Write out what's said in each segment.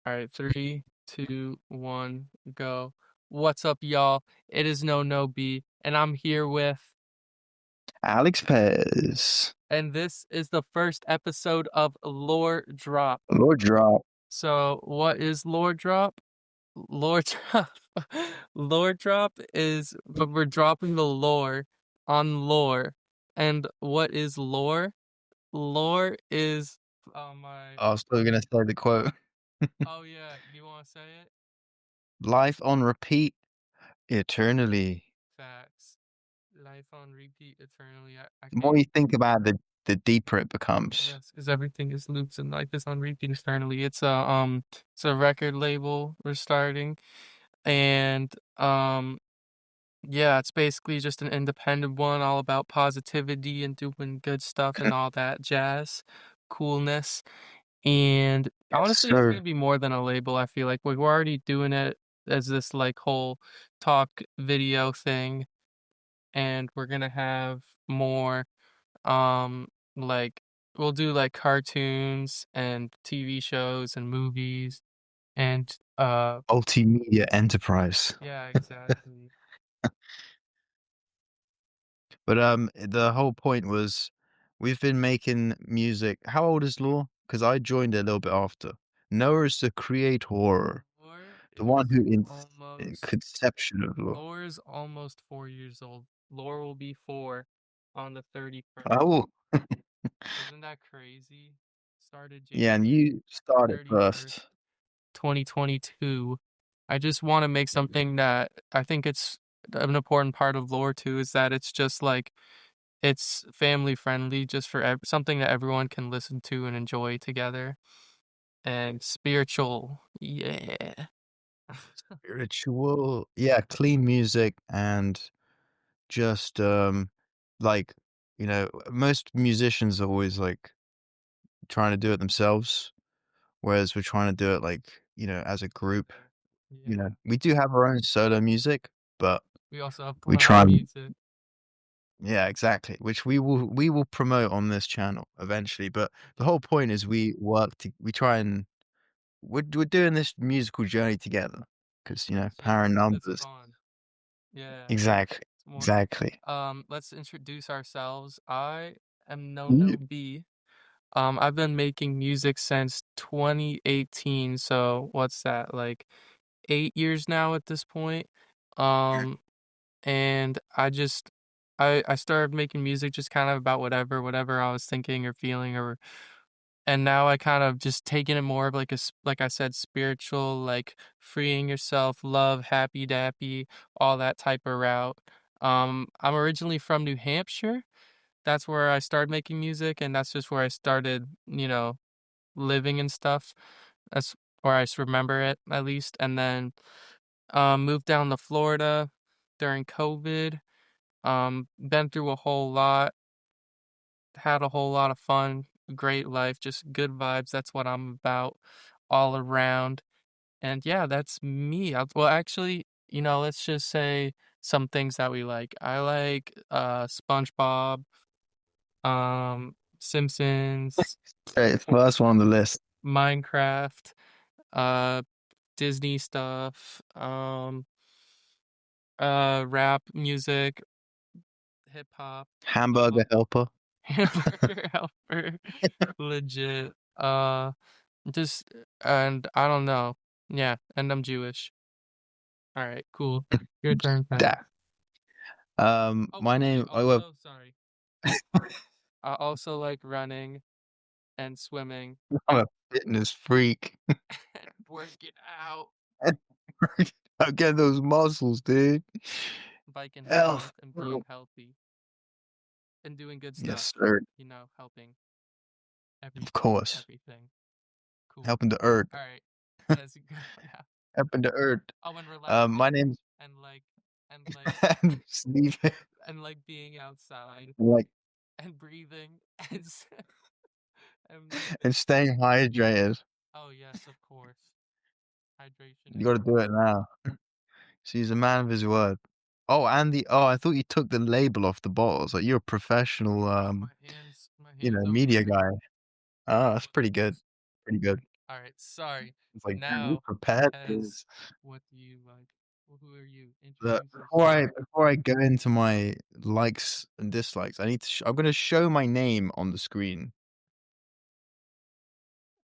All right, three, two, one, go. What's up, y'all? It is No B, and I'm here with, Alex Pez. and this is the first episode of Lore Drop. Lord drop. So, what is Lore Drop? Lore Drop. Lore Drop is when we're dropping the lore on lore. And what is lore? Lore is, oh my, I was still gonna say the quote. oh yeah, you want to say it? Life on repeat eternally. Facts. Life on repeat eternally. I The more can't. you think about it, the deeper it becomes. Yes, because everything is loops and life is on repeat eternally. It's a record label we're starting, and yeah, it's basically just an independent one, all about positivity and doing good stuff and all that jazz, coolness. And Yes, honestly, it's gonna sir. be more than a label. I feel like we're already doing it as this like whole talk video thing, and we're gonna have more um like we'll do like cartoons and TV shows and movies and Multimedia enterprise. yeah, exactly. But the whole point was we've been making music. How old is Law? Because I joined a little bit after. Noah is the creator, Lore the one is who in almost conception of Law. Lore is almost 4 years old. Lore will be 4 on the 31st. Oh, Isn't that crazy? Started yeah, and January you started 31st, first. 2022. I just want to make something that I think it's an important part of lore too is that it's just like it's family friendly, just for something that everyone can listen to and enjoy together, and spiritual. Yeah. Spiritual, yeah, clean music and just like most musicians are always like trying to do it themselves, whereas we're trying to do it like as a group. Yeah. We do have our own solo music, but We also have we collab try and music. yeah, exactly, which we will promote on this channel eventually. But the whole point is we try and we're doing this musical journey together because It's just power in because it's numbers. fun. Yeah. Exactly, It's more exactly. let's introduce ourselves. I am Yeah. No B. I've been making music since 2018, so what's that, like 8 years now at this point? Um, and I started making music just kind of about whatever I was thinking or feeling, or and now I kind of just taking it more of like like I said, spiritual, like freeing yourself, love, happy dappy, all that type of route. I'm originally from New Hampshire. That's where I started making music, and that's just where I started, living and stuff. That's where I remember it at least. And then moved down to Florida during COVID. Been through a whole lot, had a whole lot of fun, great life, just good vibes. That's what I'm about all around. And yeah, that's me. Well, actually, let's just say some things that we like. I like SpongeBob, Simpsons, Okay, first one on the list. Minecraft, uh Disney stuff, rap music, hip hop, Hamburger helper. hamburger helper, legit. Just and I don't know. Yeah, and I'm Jewish. All right, cool. Your turn, Pat. Da. Oh, My wait, wait. name. Oh, well, Also, sorry. I also like running and swimming I'm a fitness freak. and working out, I'm getting those muscles, dude. biking Health. health and being healthy and doing good stuff, Yes, sir. helping Of course. everything. Cool. Helping the earth. All right. Let's go now. Helping the earth. Oh, and My relaxing name's and like sleeping. and like being outside Like and breathing and and and staying hydrated. oh yes, of course. Hydration You is got to do it important. now. So he's a man of his word. Oh, and the I thought you took the label off the bottles. Like you're a professional, Oh, my hands media don't work. guy. All Oh, right, that's pretty good. Pretty good. All right, sorry. It's like, damn, you Now, prepared for as this. what do you like? Well, who are you? But Introduce yourself. before I go into my likes and dislikes, I need to I'm gonna show my name on the screen.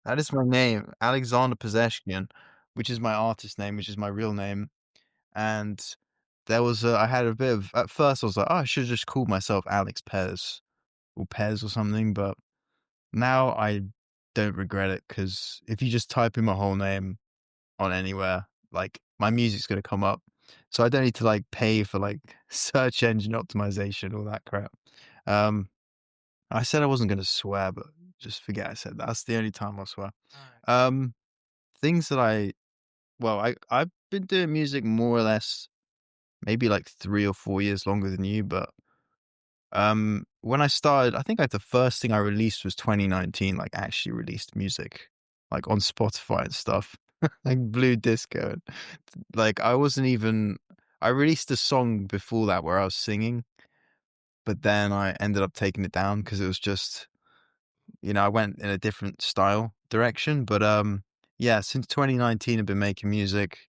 That is my name, Alexander Pezeshkian, which is my artist name, which is my real name. And I had a bit of, at first I was like, oh, I should have just called myself Alex Pez or Pez or something. But now I don't regret it because if you just type in my whole name on anywhere, like my music's going to come up. So I don't need to like pay for like search engine optimization, all that crap. Um, I said I wasn't going to swear, but just forget I said that. That's the only time I'll swear. All right. Um, things that I've been doing music more or less maybe like 3 or 4 years longer than you, but when I started, I think like the first thing I released was 2019, like actually released music, like on Spotify and stuff, like Blue Disco. Like I released a song before that where I was singing, but then I ended up taking it down because it was just, I went in a different style direction. But yeah, since 2019, I've been making music.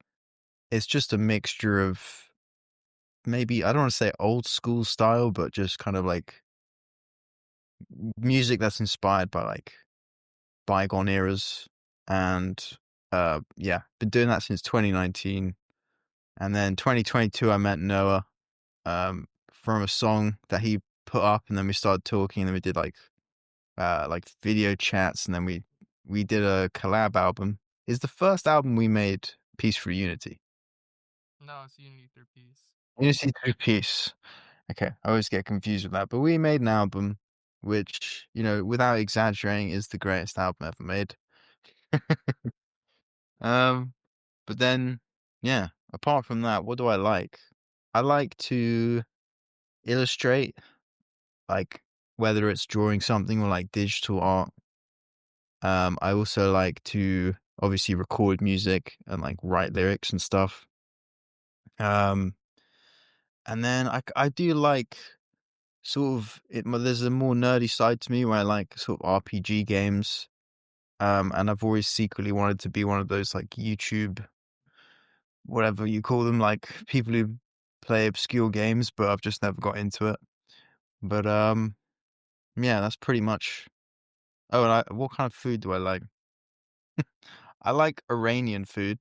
It's just a mixture of maybe, I don't want to say old school style, but just kind of like music that's inspired by like bygone eras. And yeah, been doing that since 2019. And then 2022 I met Noah from a song that he put up, and then we started talking, and then we did like video chats, and then we did a collab album. It's the first album we made, Peace for Unity. No, it's Unity through Peace. Unity through Peace. Okay, I always get confused with that. But we made an album which, without exaggerating, is the greatest album ever made. Um, but then, yeah, apart from that, what do I like? I like to illustrate, like whether it's drawing something or like digital art. I also like to obviously record music and like write lyrics and stuff. Um, and then I do like sort of there's a more nerdy side to me where I like sort of RPG games. And I've always secretly wanted to be one of those like YouTube, whatever you call them, like people who play obscure games, but I've just never got into it. But yeah, that's pretty much. Oh, and what kind of food do I like? I like Iranian food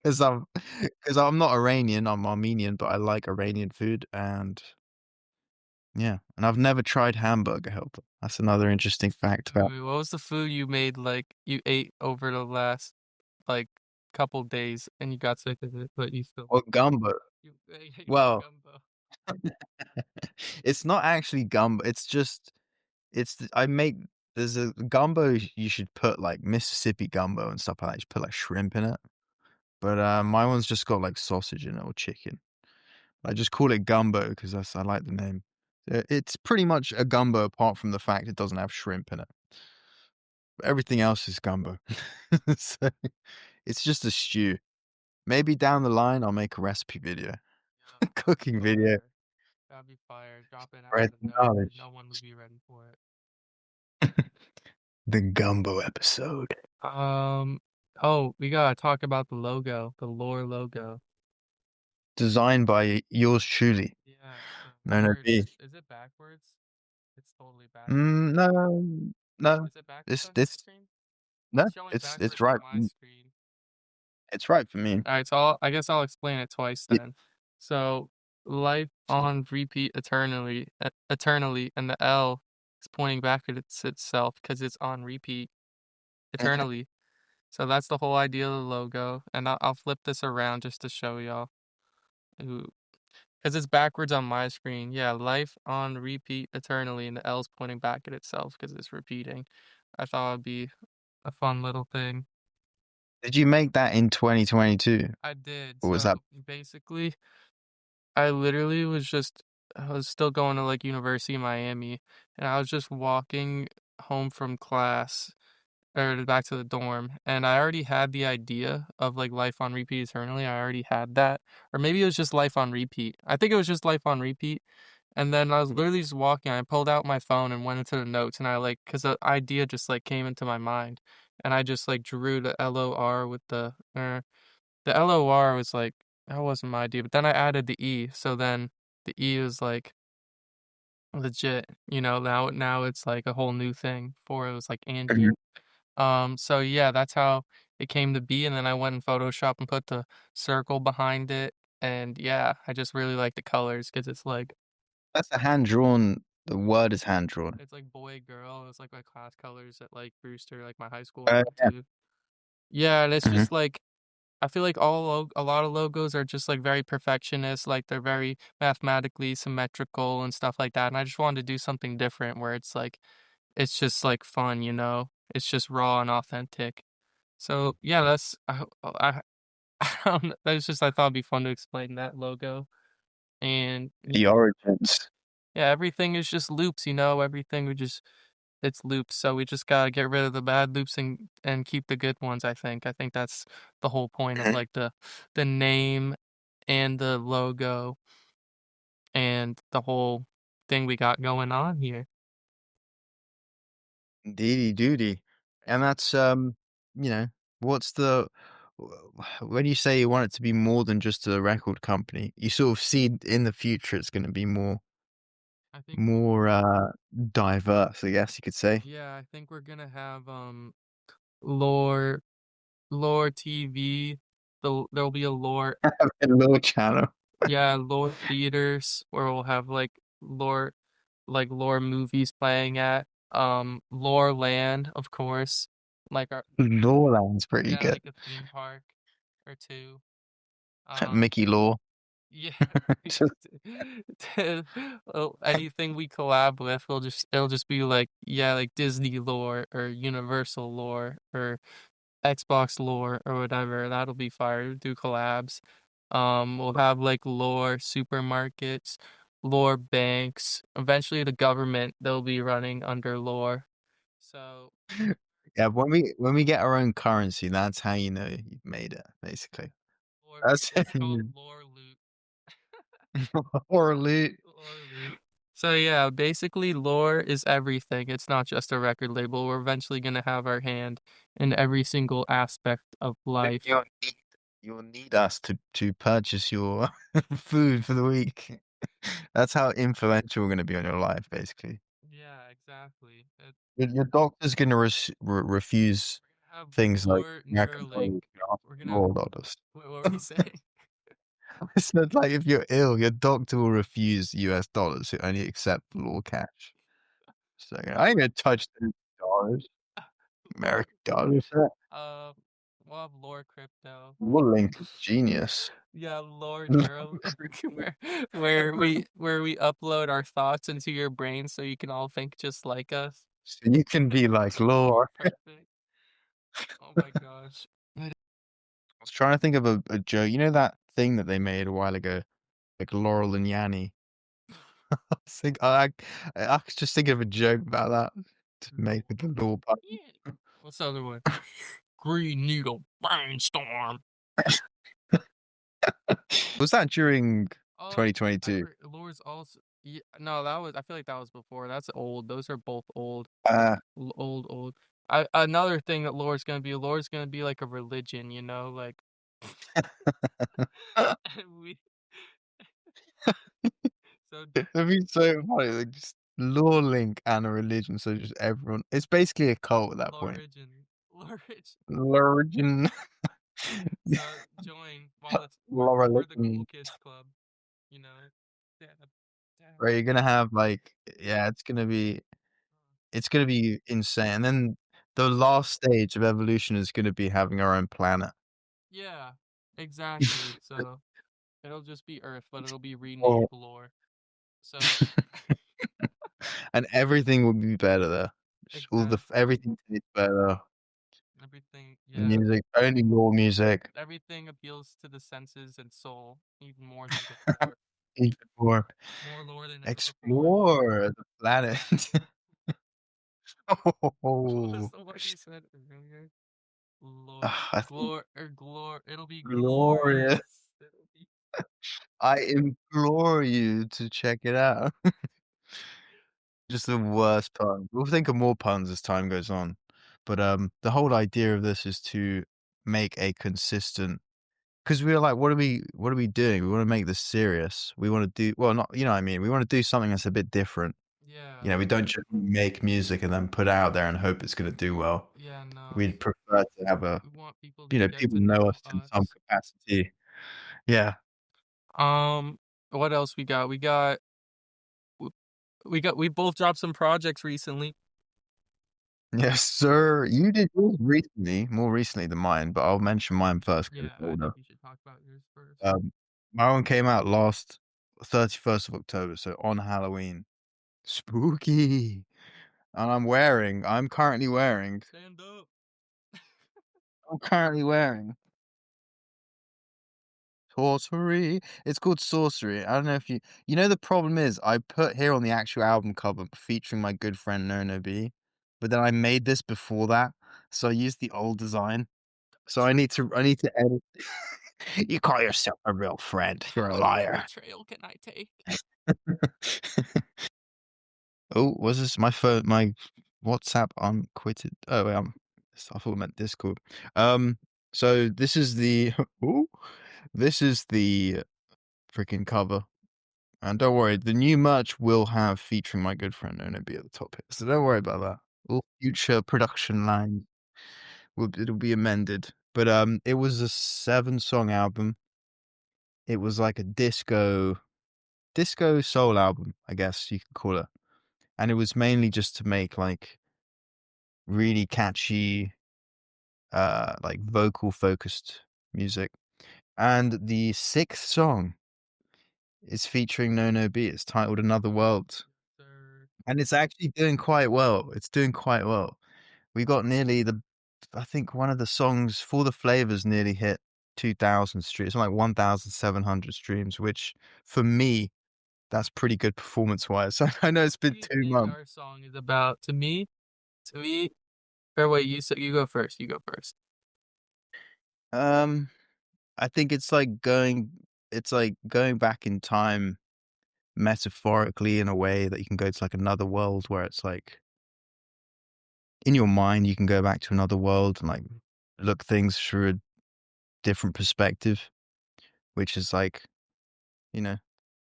because I'm not Iranian, I'm Armenian, but I like Iranian food, and yeah, and I've never tried hamburger helper. That's another interesting fact about Wait, what was the food you made like you ate over the last like couple days and you got sick of it, but you still what gumbo. you made Well, gumbo. it's not actually gumbo. It's just I make there's a gumbo you should put like Mississippi gumbo and stuff like that. You should put like shrimp in it. But my one's just got like sausage in it or chicken. I just call it gumbo because I like the name. It's pretty much a gumbo apart from the fact it doesn't have shrimp in it. Everything else is gumbo. So it's just a stew. Maybe down the line I'll make a recipe video, Yeah, that'd be cooking video, fire. That'd be fire. Drop it out spread of the nowhere. knowledge. No one would be ready for it. The gumbo episode. Um, oh, we gotta talk about the logo, the lore logo. Designed by yours truly, Yeah, the Nono words. B. Is it backwards? It's totally backwards. No, no. Is it backwards This on your this screen? no, It's showing it's backwards on right. my screen. It's right for me. All right, so I guess I'll explain it twice Y- then. So, life on repeat eternally, eternally, and the L is pointing back at itself because it's on repeat mhm. eternally. So that's the whole idea of the logo, and I'll flip this around just to show y'all. Because it's backwards on my screen. Yeah, life on repeat eternally, and the L's pointing back at itself because it's repeating. I thought it'd be a fun little thing. Did you make that in 2022, I did. or was that? So basically, I was still going to like University of Miami, and I was just walking home from class or back to the dorm, and I already had the idea of like life on repeat eternally. I already had that, or maybe it was just life on repeat. I think it was just life on repeat. And then I was literally just walking. I pulled out my phone and went into the notes, and I like, cause the idea just like came into my mind, and I just like drew the LOR with the LOR was like that wasn't my idea, but then I added the E, so then the E was like legit, now it's like a whole new thing. Before it was like and Mhm. E. So yeah, that's how it came to be, and then I went in Photoshop and put the circle behind it, and yeah, I just really like the colors because That's a hand drawn. The word is hand drawn. it's like boy girl. It's like my class colors at like Brewster, like my high school I went Yeah. to. Yeah, and it's Mhm. just like I feel like a lot of logos are just like very perfectionist, like they're very mathematically symmetrical and stuff like that. And I just wanted to do something different where it's just like fun, you know? It's just raw and authentic. So yeah, I don't know. That's just I thought it'd be fun to explain that logo. And The origins. yeah, everything is just loops, you know, everything we just it's loops. So we just gotta get rid of the bad loops and keep the good ones, I think. I think that's the whole point of Mhm. like the name and the logo and the whole thing we got going on here. Indeedy doody. And that's you know, what's the when you say you want it to be more than just a record company, you sort of see in the future it's going to be I think more diverse, I guess you could say. yeah, I think we're gonna have lore lore TV. There'll be a lore A little channel. yeah, lore theaters where we'll have lore movies playing at lore land, of course. Like our Lawland's pretty yeah, good. like a theme park or two. Um Mickey Law. yeah, Just well, anything we collab with will just it'll just be like yeah, like Disney lore or Universal lore or Xbox lore or whatever. That'll be fire. Do collabs. We'll have like lore supermarkets, lore banks. Eventually, the government they'll be running under lore. So yeah, when we get our own currency, that's how you know you've made it, basically. lore, That's it's called lore loot. or elite. Lore loot. So yeah, basically, lore is everything. It's not just a record label. We're eventually gonna have our hand in every single aspect of life. You'll need us to purchase your food for the week. That's how influential we're gonna be on your life, basically. Yeah, exactly. Your doctor's gonna refuse We're gonna have things like lore American Neuralink. dollars and ask We're for gonna have more dollars. what were you saying? I said, like, if you're ill, your doctor will refuse US dollars, who only accept raw cash. So, I ain't gonna touch those dollars, Lore, American dollars. uh, we'll have lore crypto. Link is genius. Yeah, lore neural, where where we upload our thoughts into your brain so you can all think just like us. So you can be like, "Lord." Perfect. Oh my gosh. I was trying to think of a joke. You know that thing that they made a while ago, like Laurel and Yanny? I was I was just thinking of a joke about that to make with the law button. Yeah. What's the other one? Green needle brainstorm. Was that during Oh, I 2022? for lore's also yeah, no, that was I feel like that was before. That's old. Those are both old. Uh, Old. Another thing that lore is gonna be like a religion, you know, like we so It'd be so funny, like, just law link and a religion, so just everyone it's basically a cult at that point. Lorigin. Lorigin. So join while it's we're the cool Loreligion. kids club, you know. Dab, dab. Where you're gonna have, like yeah, it's gonna be insane, and then the last stage of evolution is gonna be having our own planet. Yeah, exactly. So it'll just be Earth, but it'll be renamed Oh. Lore. So And everything will be better there. Just all the exactly. everything tastes better. Everything, The yeah. music, only more music. Everything appeals to the senses and soul even more than before. Even more. More lore than ever before. Explore the planet. What was Oh, the one you said earlier? Lore, I think it'll be glorious. glorious. It'll be I implore you to check it out. Just the worst pun. We'll think of more puns as time goes on. But the whole idea of this is to make a consistent. Because we were like, what are we doing? We want to make this serious. We want to do well, not you know what I mean. We want to do something that's a bit different. Yeah, You know, we don't just make music and then put it out there and hope it's going to do well. yeah, no. We'd prefer to have a, We want people you to know, get people to know know us in some us. capacity. Yeah. Um, what else we got? W- we both dropped some projects recently. Yes, sir. You did yours recently, more recently than mine, but I'll mention mine first because Yeah, it's I older. think you should talk about yours first. My one came out last 31st of October, so on Halloween. Spooky. And Stand up. I'm currently wearing Sorcery. It's called Sorcery. I don't know if you know the problem is I put here on the actual album cover featuring my good friend Nono B, but then I made this before that, so I used the old design. So I need to edit. You call yourself a real friend. You're a What liar. betrayal can I take? Oh, was this my phone? My WhatsApp unquitted. Oh, wait, I thought it meant Discord. Um, so this is the ooh, this is the freaking cover. And don't worry, the new merch will have featuring my good friend Nono be at the top here. So don't worry about that. All future production lines it'll be amended. But it was a 7-song album. It was like a disco soul album, I guess you could call it. And it was mainly just to make like really catchy like vocal focused music. And the 6th song is featuring Nono B. It's titled Another World. Sir. And it's actually doing quite well. It's doing quite well. We got nearly I think one of the songs For the Flavors nearly hit 2,000 streams, like 1,700 streams, which for me, that's pretty good performance wise. I know it's What been do you 2 months. think our song is about? To me, Fairway, you go first. You go first. Um, I think it's like going back in time metaphorically in a way that you can go to like another world where it's like in your mind you can go back to another world and like look things through a different perspective, which is like, you know,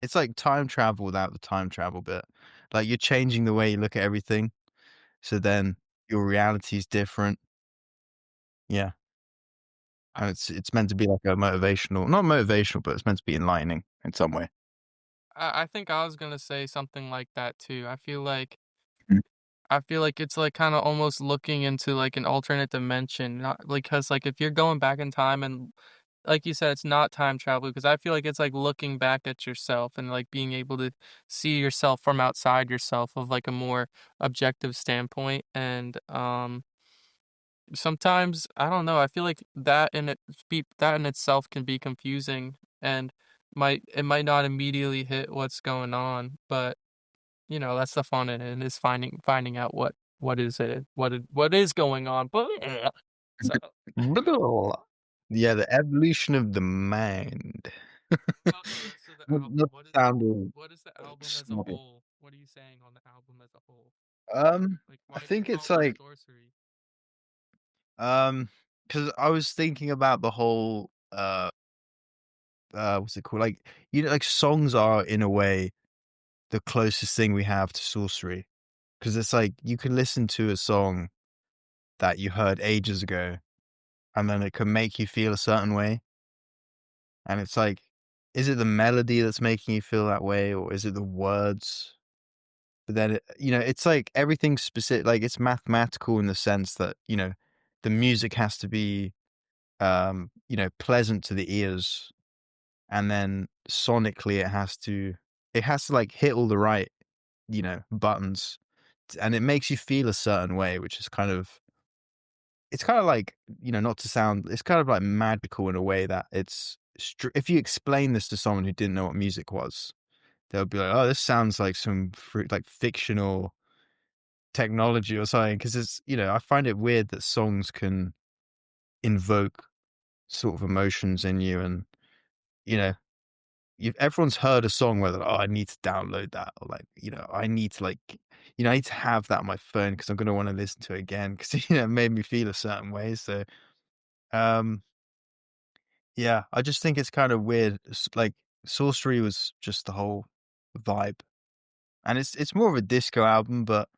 it's like time travel without the time travel bit. Like you're changing the way you look at everything, so then your reality is different. Yeah, I, and it's meant to be like a motivational, not motivational, but it's meant to be enlightening in some way. I think I was gonna say something like that too. Mm. I feel like it's like kind of almost looking into like an alternate dimension, not like because like if you're going back in time and like you said, it's not time travel because I feel like it's like looking back at yourself and like being able to see yourself from outside yourself of like a more objective standpoint. And sometimes I don't know. I feel like that in itself can be confusing and might not immediately hit what's going on, but you know that's the fun in it is finding out what is going on. But so Yeah, the evolution of the mind. what about the rest of the album? Not to sound all What is the album as a snobby. whole? What are you saying on the album as a whole? Like I why do you think call it's it like sorcery? because I was thinking about the whole what's it called? Like you know, like songs are in a way the closest thing we have to sorcery. Because it's like you can listen to a song that you heard ages ago, and then it can make you feel a certain way. And it's like, is it the melody that's making you feel that way, or is it the words? But then, you know, it's like everything's specific. Like it's mathematical in the sense that you know, the music has to be, you know, pleasant to the ears, and then sonically it has to like hit all the right, you know, buttons, and it makes you feel a certain way, which is kind of it's kind of like, you know, not to sound it's kind of like magical in a way that if you explain this to someone who didn't know what music was, they'll be like, "Oh, this sounds like some like fictional technology or something." Because it's, you know, I find it weird that songs can invoke sort of emotions in you, and you know, everyone's heard a song where they're like, "Oh, I need to download that," or like, "I need to like, I need to have that on my phone because I'm gonna want to listen to it again because it made me feel a certain way." So, um, yeah, I just think it's kind of weird. Like, Sorcery was just the whole vibe, and it's more of a disco album, but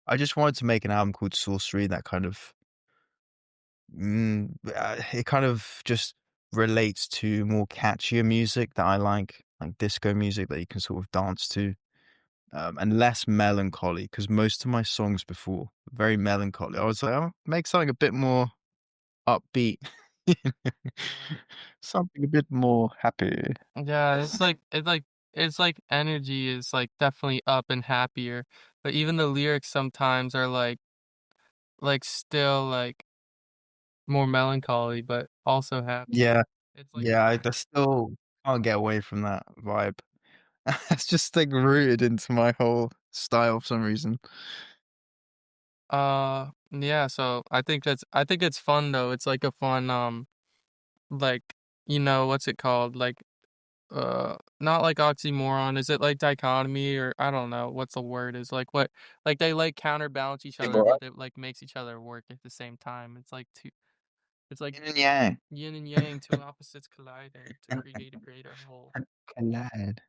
I just wanted to make an album called Sorcery that kind of, it kind of just relates to more catchier music that I like disco music that you can sort of dance to. And less melancholy because most of my songs before very melancholy. I was like, "Oh, make something a bit more upbeat, something a bit more happy." Yeah, it's like energy is like definitely up and happier, but even the lyrics sometimes are like still like more melancholy, but also happy. Yeah, It's like yeah, I still can't get away from that vibe. It's just like rooted into my whole style for some reason. yeah, so I think it's fun though. It's like a fun like what's it called? Like not like oxymoron. Is it like dichotomy or I don't know what's the word is like what like they like counterbalance each Hey, other, boy. but it like makes each other work at the same time. It's like Yin and yang. yin and yang, two opposites colliding to create a greater whole. Collide.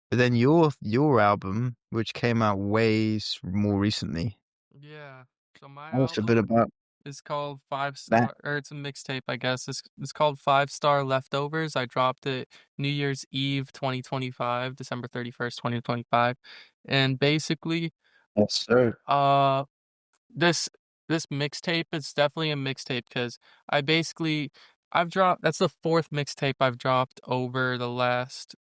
But then your album, which came out way more recently, Yeah. So my tell us a bit album about is called Five that. Star, or it's a mixtape, I guess. It's called Five Star Leftovers. I dropped it New Year's Eve 2025, December 31st, 2025. And basically, Yes, sir. uh this this mixtape is definitely a mixtape because I basically I've dropped that's the fourth mixtape I've dropped over the last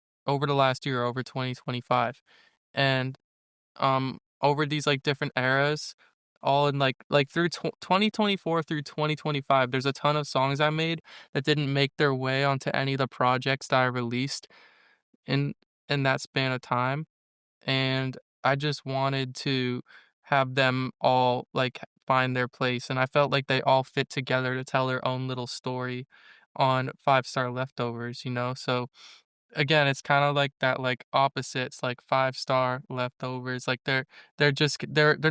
year, over 2025. And over these like different eras, all in like through 2024 through 2025, there's a ton of songs I made that didn't make their way onto any of the projects that I released in in that span of time, and I just wanted to have them all like find their place, and I felt like they all fit together to tell their own little story on Five Star Leftovers, so again, it's kinda like that, like, opposites, like, five-star leftovers, like, they're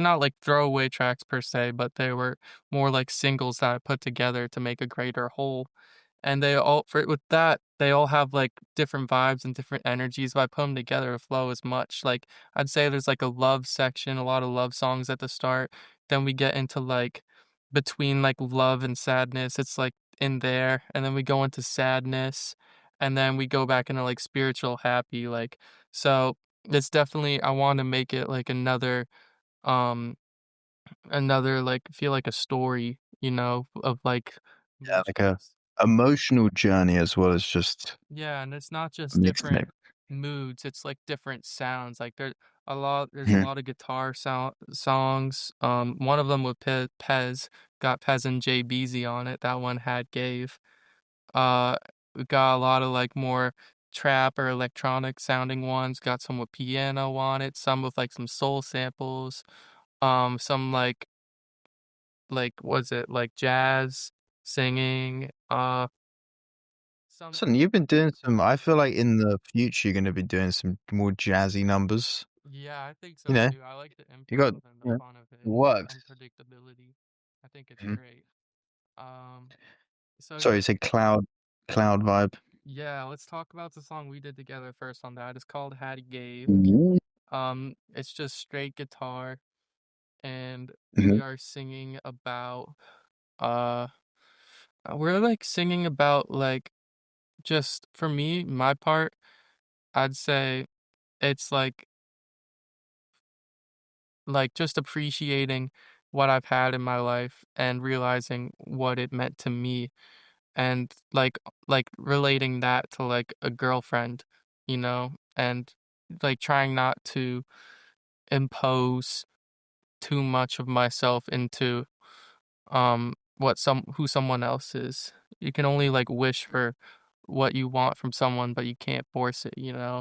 not, like, throwaway tracks per se, but they were more like singles that I put together to make a greater whole, and they all for with that, they all have, like, different vibes and different energies, but I put them together to flow as much, like, I'd say there's, like, a love section, a lot of love songs at the start, then we get into, like between, like, love and sadness, it's, like, in there, and then we go into sadness, and then we go back into like spiritual happy so it's definitely I want to make it like um another like feel like a story of like Yeah, like a emotions. emotional journey as well as just Yeah, and it's not a just different mixtape. moods, it's like different sounds, like there's a Mhm. lot of guitar songs. One of them with Pez got Pez and Jay Beezy on it. That one had Gave. We got a lot of like more trap or electronic sounding ones. Got some with piano on it, some with like some soul samples, some like was it like jazz singing, some Listen, you've been doing some I feel like in the future, you're gonna be doing some more jazzy numbers, yeah, I think you so know? too. I like the You got improv and the fun of it it and the works. unpredictability. I think it's Mhm. great. Um, so Sorry, yeah, you said cloud vibe. yeah, let's talk about the song we did together first on that. It's called Hattie Gave. Mhm. It's just straight guitar and we Mhm. are singing about uh we're like singing about like just for me, my part, I'd say it's like just appreciating what I've had in my life and realizing what it meant to me and like relating that to like a girlfriend, and like trying not to impose too much of myself into what some who someone else is. You can only like wish for what you want from someone, but you can't force it.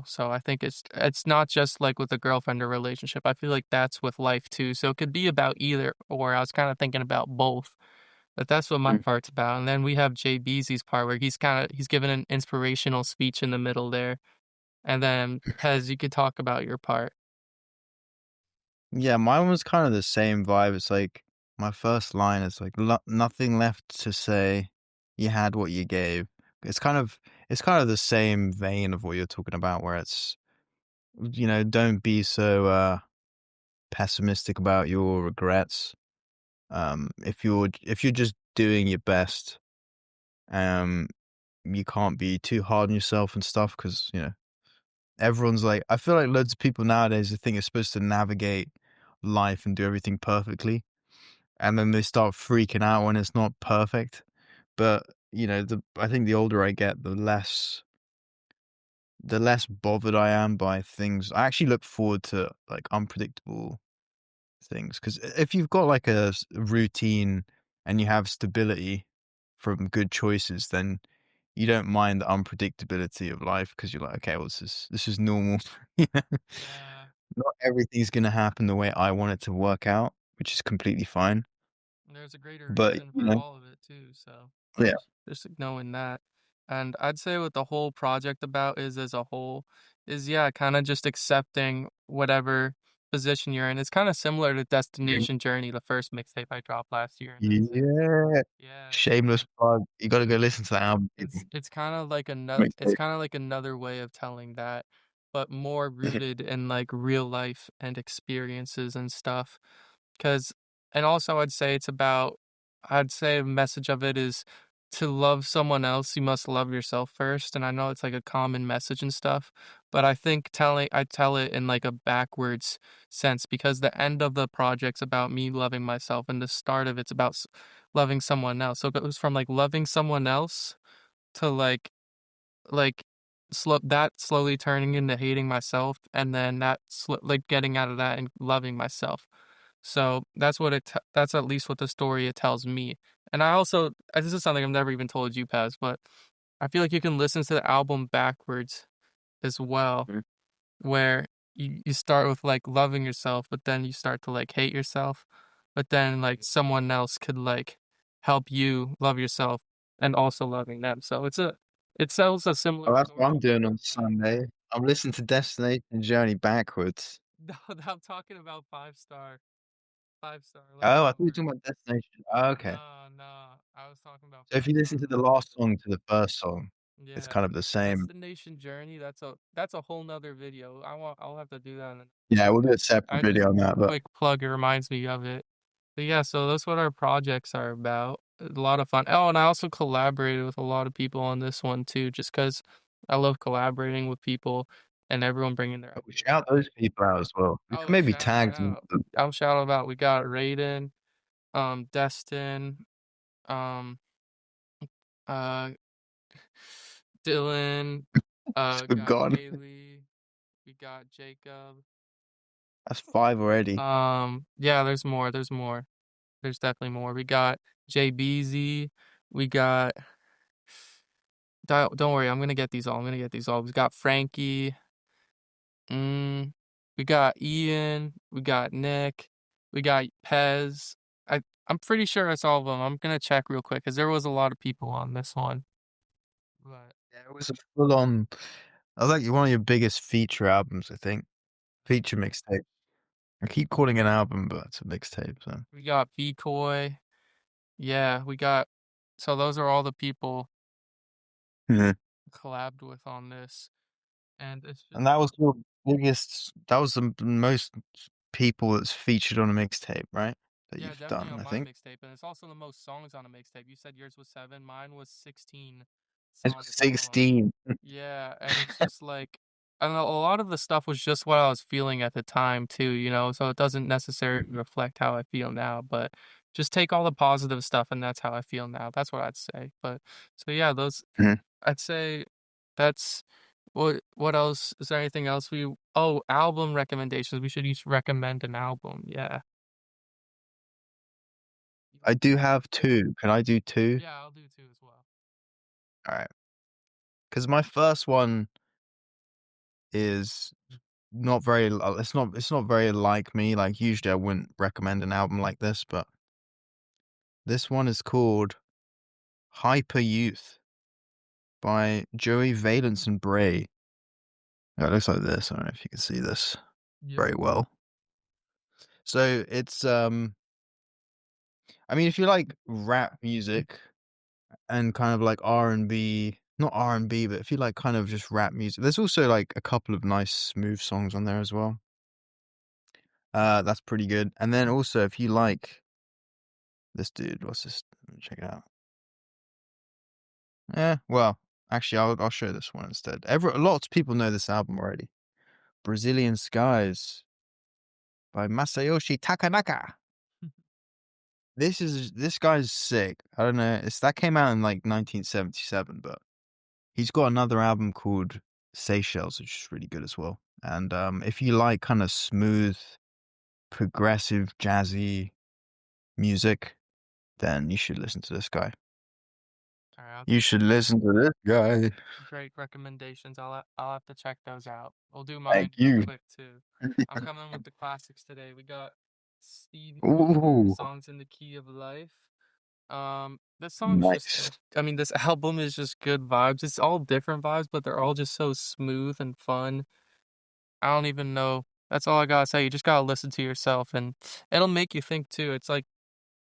So I think it's not just like with a girlfriend or relationship. I feel like that's with life too. So it could be about either or. I was kind of thinking about both. But that's what my Mm. part's about. And then we have Jay Beezy's part where he's given an inspirational speech in the middle there. And then Pez, you could talk about your part. Yeah, mine was kind of the same vibe. It's like my first line is like nothing left to say. You had what you gave. It's kind of it's kind of the same vein of what you're talking about, where it's don't be so pessimistic about your regrets. If you're just doing your best, um, you can't be too hard on yourself and stuff because everyone's like, I feel like loads of people nowadays I think are supposed to navigate life and do everything perfectly, and then they start freaking out when it's not perfect. But I think the older I get, the less bothered I am by things. I actually look forward to like unpredictable things because if you've got like a routine and you have stability from good choices, then you don't mind the unpredictability of life because you're like, okay, well, this is normal. You know? Yeah. Not everything's gonna happen the way I want it to work out, which is completely fine. There's a greater But reason for all of it too, so yeah, just knowing that. And I'd say what the whole project about is as a whole is yeah, kind of just accepting whatever position you're in. It's kind of similar to Destination Journey, the first mixtape I dropped last year, and that's it. yeah. Yeah, Shameless plug. You got to go listen to that album, people. it's kind of like it's Mixtape. kind of like another way of telling that, but more rooted in like real life and experiences and stuff. Cause and also I'd say a message of it is to love someone else, you must love yourself first. And I know it's like a common message and stuff, but I tell it in like a backwards sense because the end of the project's about me loving myself and the start of it's about loving someone else. So it goes from like loving someone else to like slowly turning into hating myself and then like getting out of that and loving myself. So that's at least what the story it tells me. And this is something I've never even told you, Paz, but I feel like you can listen to the album backwards as well, Mhm. where you start with like loving yourself, but then you start to like hate yourself, but then like someone else could like help you love yourself and also loving them. So it tells a similar Oh, that's what story I'm in doing on different ways. Sunday. I'm listening to Destination Journey backwards. No, I'm talking about five star, like Oh, I thought you were lower. talking about Destination. Oh, okay. No, no, I was talking about So if five you star listen to the lower. last song to the first song, it's Yeah, kind of the same. Destination Journey. That's a whole nother video. I'll have to do that in another Yeah, we'll do a video. separate I just video on that. But quick plug. It reminds me of it. But yeah, so that's what our projects are about. A lot of fun. Oh, and I also collaborated with a lot of people on this one too, just because I love collaborating with people and everyone bringing their ideas shout and those shit. people out as well. You can Oh, maybe shout tag them. out! I'll shout out. We got Raiden, Destin, um, uh, Dylan, got Forgotten. Kaylee, we got Jacob. That's five already. Yeah, there's more. There's more. There's definitely more. We got JBZ. We got. Don't worry, I'm gonna get these all. I'm gonna get these all. We got Frankie. Mm, we got Ian. We got Nick. We got Pez. I'm pretty sure it's all of them. I'm gonna check real quick because there was a lot of people on this one. But Yeah, it was a full on. I was like one of your biggest feature albums, I think. Feature mixtape. I keep calling it an album, but it's a mixtape. So we got Decoy. Yeah, we got. So those are all the people yeah. collabed with on this, and it's And just that was your biggest. That was the most people that's featured on a mixtape, right? That yeah, you've definitely done, on I my think. mixtape, and it's also the most songs on a mixtape. You said yours was 7, mine was 16 It was songs total. 16. Yeah, and it's just like I don't know, a lot of the stuff was just what I was feeling at the time too, so it doesn't necessarily reflect how I feel now, but just take all the positive stuff and that's how I feel now. That's what I'd say. But so yeah, those Mhm. I'd say that's what else is there anything else album recommendations. We should each recommend an album. Yeah. I do have two. Can I do two? Yeah, I'll do two as well. All right. Because my first one is not very. It's not very like me. Like usually, I wouldn't recommend an album like this, but This one is called Hyper Youth by Joey Valence and Bray. Yeah, it looks like this. I don't know if you can see this Yep. very well. So it's I mean if you like rap music and kind of like R&B, not R&B, but if you like kind of just rap music, there's also like a couple of nice smooth songs on there as well. That's pretty good. And then also if you like this dude, what's this? Let me check it out. Well, actually I'll show this one instead. Lots of people know this album already. Brazilian Skies by Masayoshi Takanaka. This guy's sick. I don't know. That came out in like 1977, but he's got another album called Seychelles, which is really good as well. And if you like kind of smooth, progressive, jazzy music, then you should listen to this guy. All right, I'll You keep should listen to this guy. great recommendations. I'll have to check those out. We'll do Thank mine real you. quick too. I'm coming with the classics today. We got Stevie Wonder, Ooh, Songs in the Key of Life. This song's just, nice. I mean, this album is just good vibes. It's all different vibes, but they're all just so smooth and fun. I don't even know. That's all I gotta say. You just gotta listen to yourself, and it'll make you think too. It's like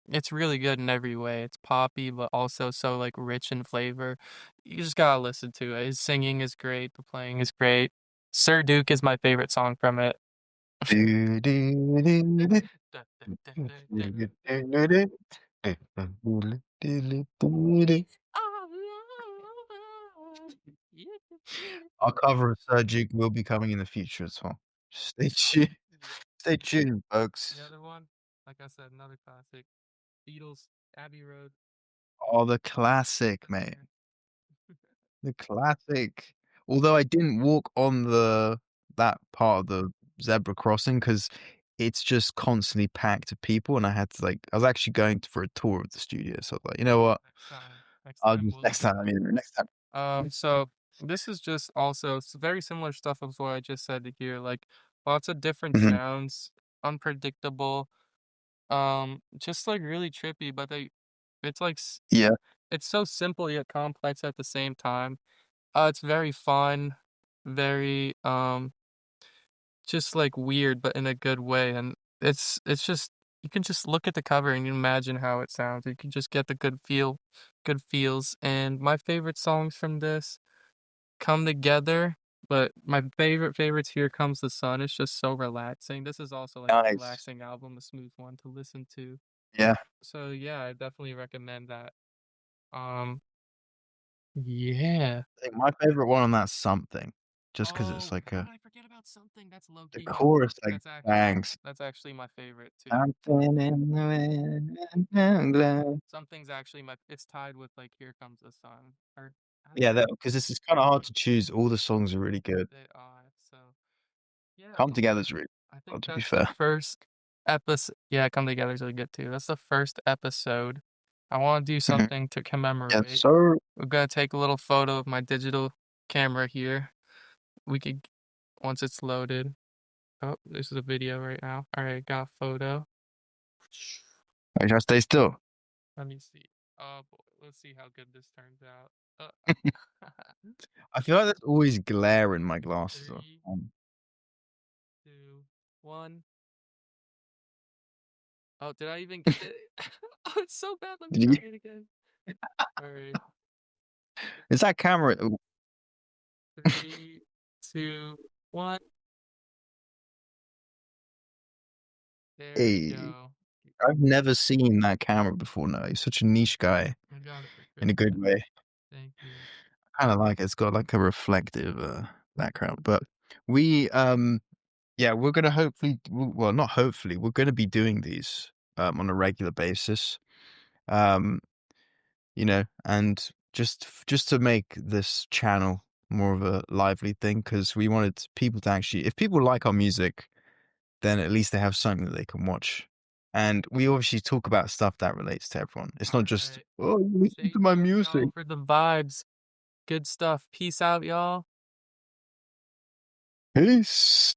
it's really good in every way. It's poppy, but also so like rich in flavor. You just gotta listen to it. His singing is great. The playing is great. Sir Duke is my favorite song from it. Do, do, do, do. Da, da, da, Do, da, da. do, do, do, do. Do, do, do, do, do. Our cover of Sir Duke will be coming in the future as well. Stay tuned. Yeah. Stay tuned, The folks. other one, like I said, another classic. Beatles, Abbey Road. Oh, the classic, The mate. man. The classic. Although I didn't walk on that part of the zebra crossing because it's just constantly packed of people, and I had to like I was actually going for a tour of the studio, so I was like, you know what? Next time. Next I'll time just we'll next time. I mean, next time. so this is just also very similar stuff of what I just said here, like lots of different Mhm. sounds, unpredictable, just like really trippy, but it's like Yeah, it's so simple yet complex at the same time. It's very fun, very just like weird, but in a good way, and it's just you can just look at the cover and you imagine how it sounds. You can just get the good feels. And my favorite songs from this come together. But my favorites Here Comes the Sun. It's just so relaxing. This is also like a nice. relaxing album, a smooth one to listen to. Yeah, So yeah, I definitely recommend that. Um, yeah. I think my favorite one on that's Something, just because it's Oh, like how did I forget about something? That's low the key chorus like bangs. that's actually my favorite too. Something in the wind, I'm glad. Something's actually my it's tied with like Here Comes the Sun. Or I don't Yeah, know. that because this is kind of hard to choose. All the songs are really good. They are. So yeah, Come Together's really I well, think to be that's the fair. first episode. Yeah, Come Together's really good too. That's the first episode. I want to do Mhm. something to Yes, commemorate. sir. We're gonna take a little photo of my digital camera here. We could once it's loaded. Oh, this is a video right now. All right, got a photo. I shall stay still. Let me see. Oh boy, let's see how good this turns out. I feel like there's always glare in my glasses. Three, 2, 1. Oh, did I even get it? Oh, it's so bad. Let me Did you? try it again. All right. Is that camera? Ooh, 3, 2, 1. There we hey, go. I've never seen that camera before. No, he's such a niche guy I got it for in a good Christmas. way. Thank you. I kind of like it. It's got like a reflective background. But we yeah, we're gonna well, not hopefully, we're gonna be doing these on a regular basis. Um, and just to make this channel more of a lively thing, because we wanted people to actually, if people like our music, then at least they have something that they can watch. And we obviously talk about stuff that relates to everyone. It's All not just, right. oh, listen Stay to my tuned, music. y'all, for the vibes. Good stuff. Peace out, y'all. Peace.